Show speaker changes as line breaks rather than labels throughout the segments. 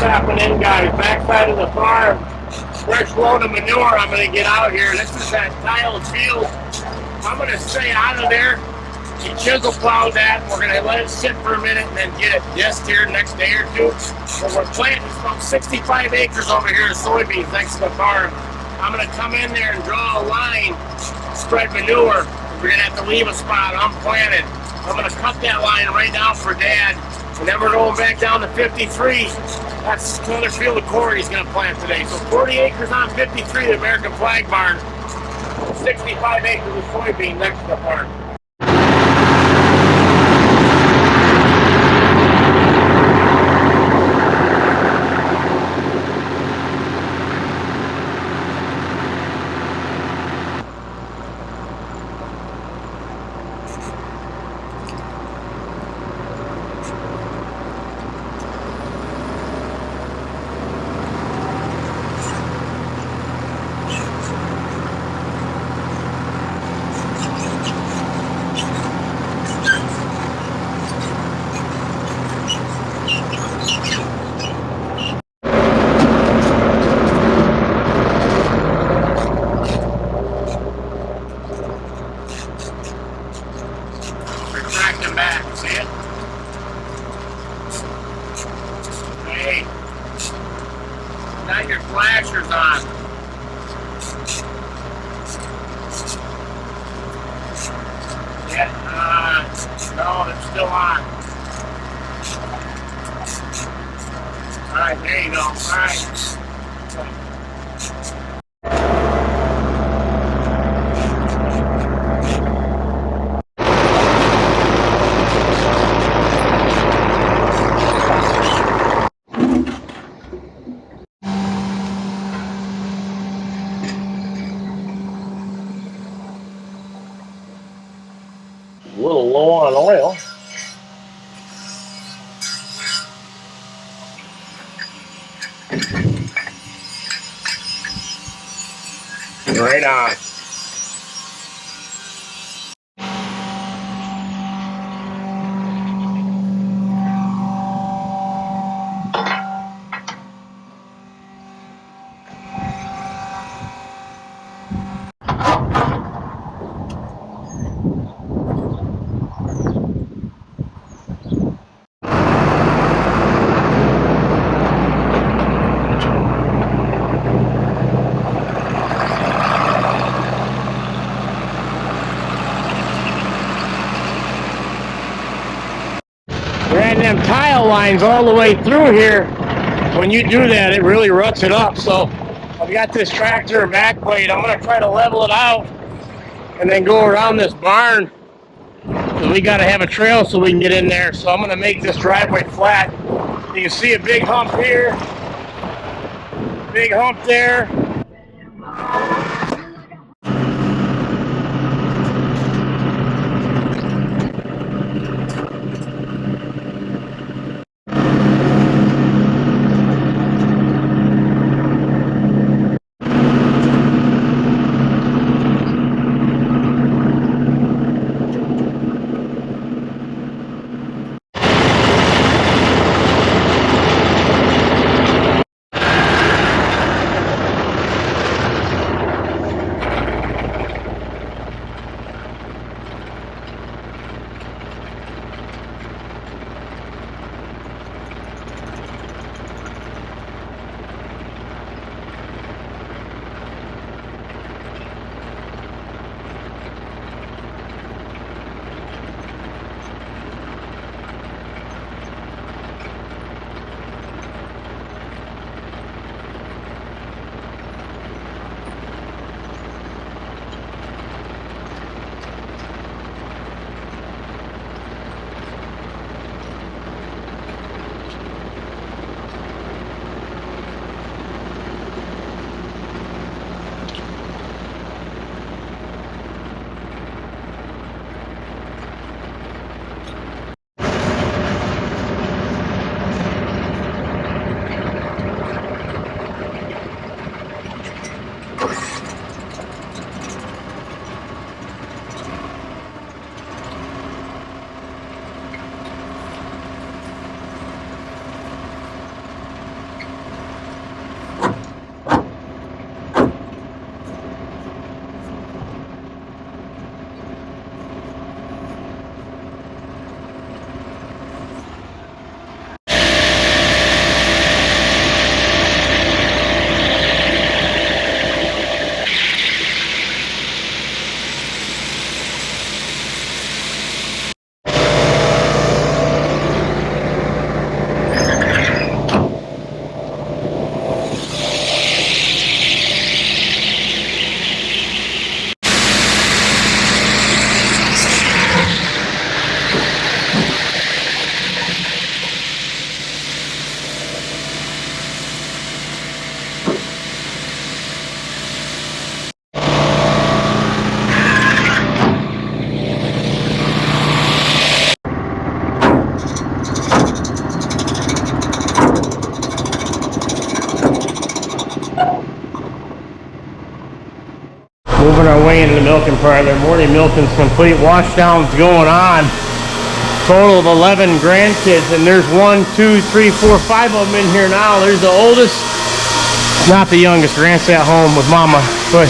what's happening, guys. Backside of the farm, fresh load of manure. I'm going to get out here. This is that tiled field. I'm going to stay out of there. You chisel plow that. We're going to let it sit for a minute and then get it disced here next day or two. So we're planting about 65 acres over here of soybeans next to the farm. I'm going to come in there and draw a line, spread manure. We're going to have to leave a spot unplanted. I'm going to cut that line right down for Dad. And then we're going back down to 53. That's another field of corn he's going to plant today. So 40 acres on 53, the American flag barn. 65 acres of soybean next to the farm. Back, see it? Hey, got your flashers on. Yeah, no, it's still on. Alright, there you go. Alright. A little low on oil. Right on. Ran them tile lines all the way through here. When you do that, it really ruts it up. So I've got this tractor and back plate. I'm going to try to level it out and then go around this barn. We got to have a trail so we can get in there. So I'm going to make this driveway flat. You can see a big hump here, big hump there. our way into the milking parlor. Morning milking's complete. Wash down's going on. Total of 11 grandkids, and there's 1, 2, 3, 4, 5 of them in here now. There's the oldest, not the youngest. Grant's at home with mama, but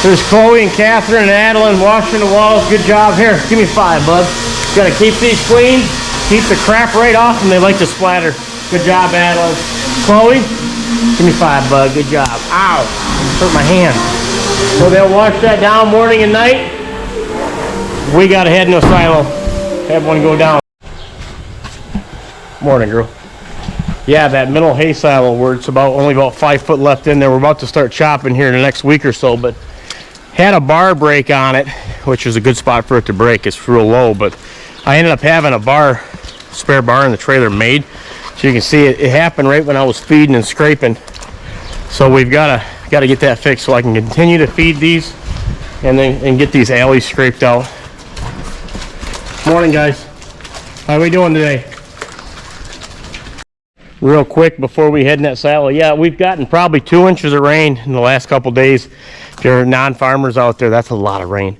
there's Chloe and Catherine and Adeline washing the walls. Good job. Here, give me 5, bud. Gotta keep these clean, keep the crap right off them. They like to splatter. Good job, Adeline. Chloe, give me 5, bud. Good job. Ow, hurt my hand. So they'll wash that down morning and night. We gotta head in the silo. Have one go down. Morning, girl. Yeah, that middle hay silo where it's only about 5 foot left in there. We're about to start chopping here in the next week or so, but had a bar break on it, which is a good spot for it to break. It's real low, but I ended up having a spare bar in the trailer made. So you can see it happened right when I was feeding and scraping. So we've got to get that fixed so I can continue to feed these and get these alleys scraped out. Morning, guys. How are we doing today? Real quick before we head in that silo, yeah, we've gotten probably 2 inches of rain in the last couple days. If you're non-farmers out there, that's a lot of rain.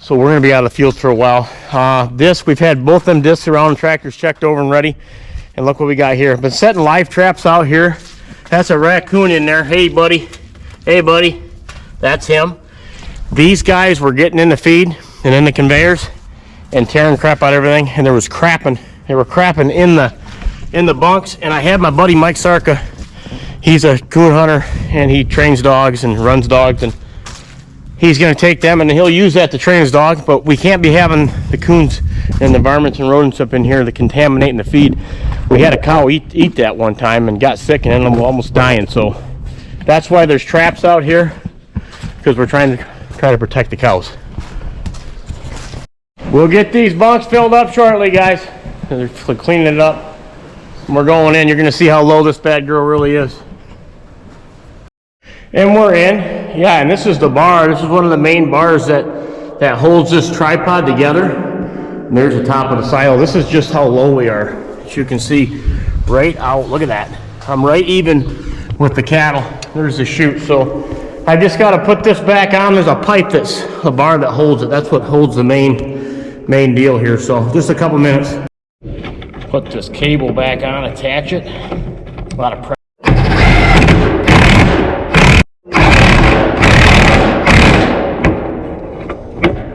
So we're going to be out of the field for a while. We've had both them discs around, tractors checked over and ready. And look what we got here. Been setting live traps out here. That's a raccoon in there. Hey, buddy. Hey, buddy. That's him. These guys were getting in the feed and in the conveyors and tearing crap out of everything, and there was crapping. They were crapping in the bunks, and I had my buddy Mike Sarka. He's a coon hunter, and he trains dogs and runs dogs, and he's going to take them, and he'll use that to train his dog, but we can't be having the coons and the varmints and rodents up in here that contaminating the feed. We had a cow eat that one time and got sick and ended up almost dying, so that's why there's traps out here, because we're trying to protect the cows. We'll get these bunks filled up shortly, guys. They're cleaning it up. And we're going in. You're going to see how low this bad girl really is. And we're in. Yeah, and this is the bar. This is one of the main bars that holds this tripod together. And there's the top of the silo. This is just how low we are. As you can see, right out. Look at that. I'm right even with the cattle. There's the chute. So I just got to put this back on. There's a pipe that's a bar that holds it. That's what holds the main deal here. So just a couple minutes. Put this cable back on, attach it. A lot of pressure.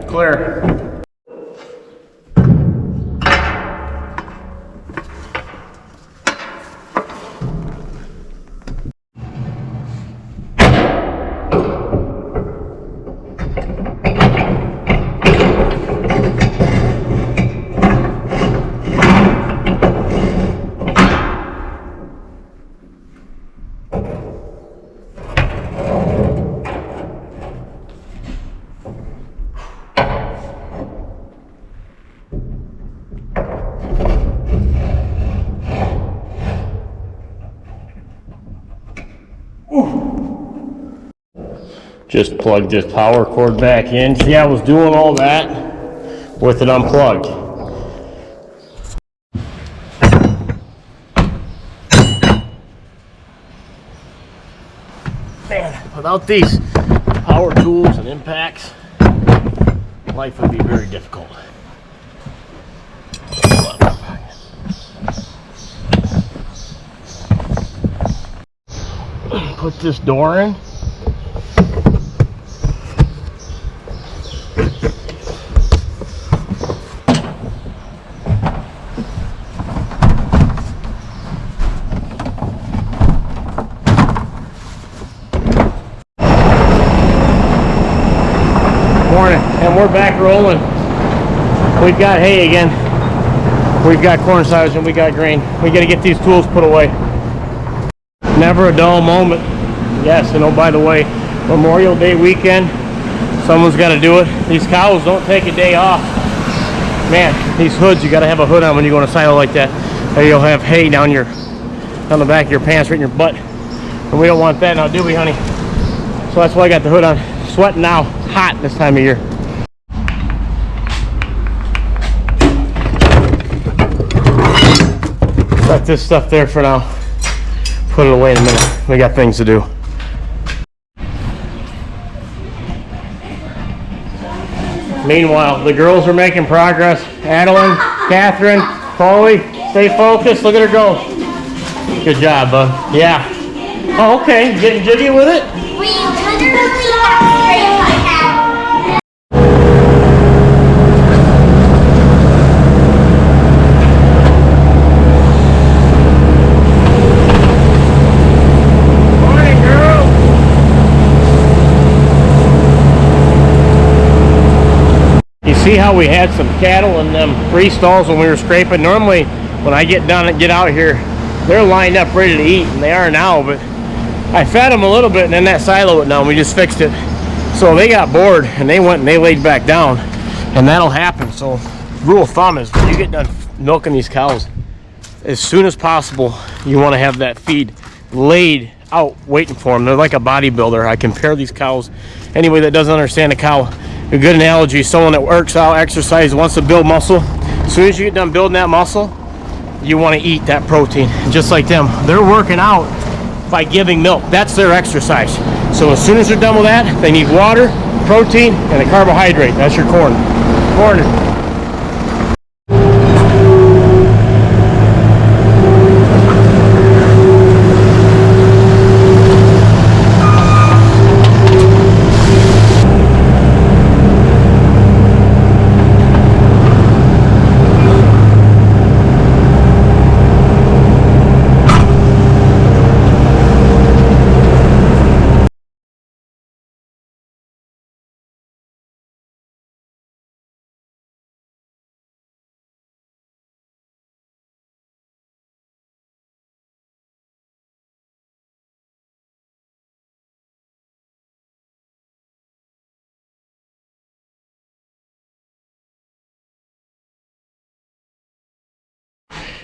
Clear. Just plug this power cord back in. See, I was doing all that with it unplugged. Man, without these power tools and impacts, life would be very difficult. Put this door in. Morning, and we're back rolling. We've got hay again. We've got corn silage and we got grain. We got to get these tools put away. Never a dull moment. Yes, and oh, by the way, Memorial Day weekend, someone's got to do it. These cows don't take a day off. Man, these hoods, you got to have a hood on when you go in a silo like that, or you'll have hay down the back of your pants, right in your butt. And we don't want that now, do we, honey? So that's why I got the hood on. Sweating now. Hot this time of year. Let this stuff there for now. Put it away in a minute. We got things to do. Meanwhile, the girls are making progress. Adeline, Catherine, Chloe, stay focused. Look at her go. Good job, bud. Yeah. Oh, okay. Getting jiggy with it?
We literally have to
See how we had some cattle in them Freestalls when we were scraping. Normally when I get done and get out here, they're lined up ready to eat, and they are now, but I fed them a little bit and then that silo went down. We just fixed it. So they got bored and they went and they laid back down, and that'll happen. So rule of thumb is when you get done milking these cows, as soon as possible you want to have that feed laid out waiting for them. They're like a bodybuilder. I compare these cows, anybody that doesn't understand a cow, a good analogy is someone that works out, exercises, wants to build muscle. As soon as you get done building that muscle, you want to eat that protein. Just like them, they're working out by giving milk. That's their exercise. So as soon as they're done with that, they need water, protein, and a carbohydrate. That's your corn. Corn.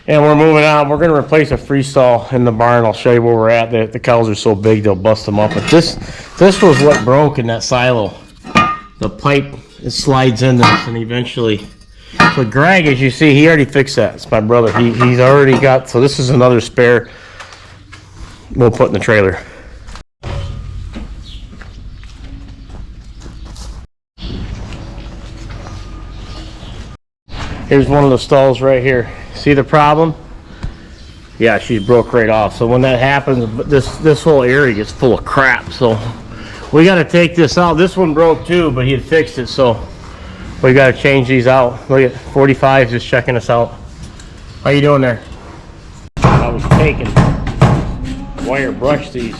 And we're moving on. We're going to replace a Freestall in the barn. I'll show you where we're at. The cows are so big they'll bust them up. But this was what broke in that silo. The pipe, it slides in this, and eventually. So Greg, as you see, he already fixed that. It's my brother. He's already got. So this is another spare. We'll put in the trailer. Here's one of the stalls right here. See the problem? Yeah, she broke right off. So when that happens, this whole area gets full of crap. So we got to take this out. This one broke too, but he had fixed it. So we got to change these out. Look at 45 just checking us out. How you doing there? I was taking wire brush these.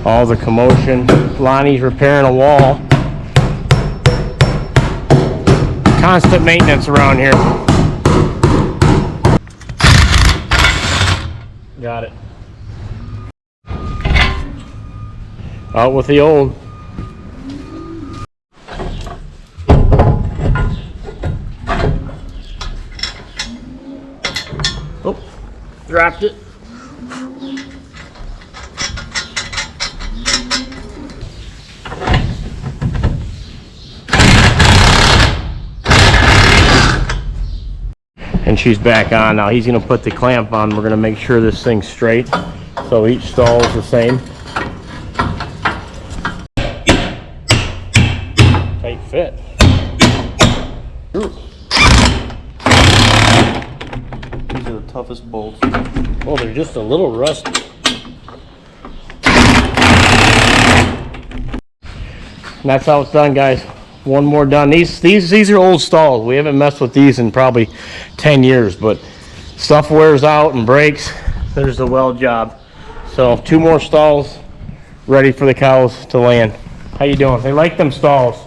All the commotion. Lonnie's repairing a wall. Constant maintenance around here. Got it. Out with the old. Oh, dropped it. And she's back on now. He's going to put the clamp on. We're going to make sure this thing's straight, so each stall is the same. Tight fit. Ooh. These are the toughest bolts. Oh, they're just a little rusty. And that's how it's done, guys. One more done. These are old stalls. We haven't messed with these in probably 10 years, but stuff wears out and breaks. There's the weld job. So 2 more stalls ready for the cows to land. How you doing? They like them stalls.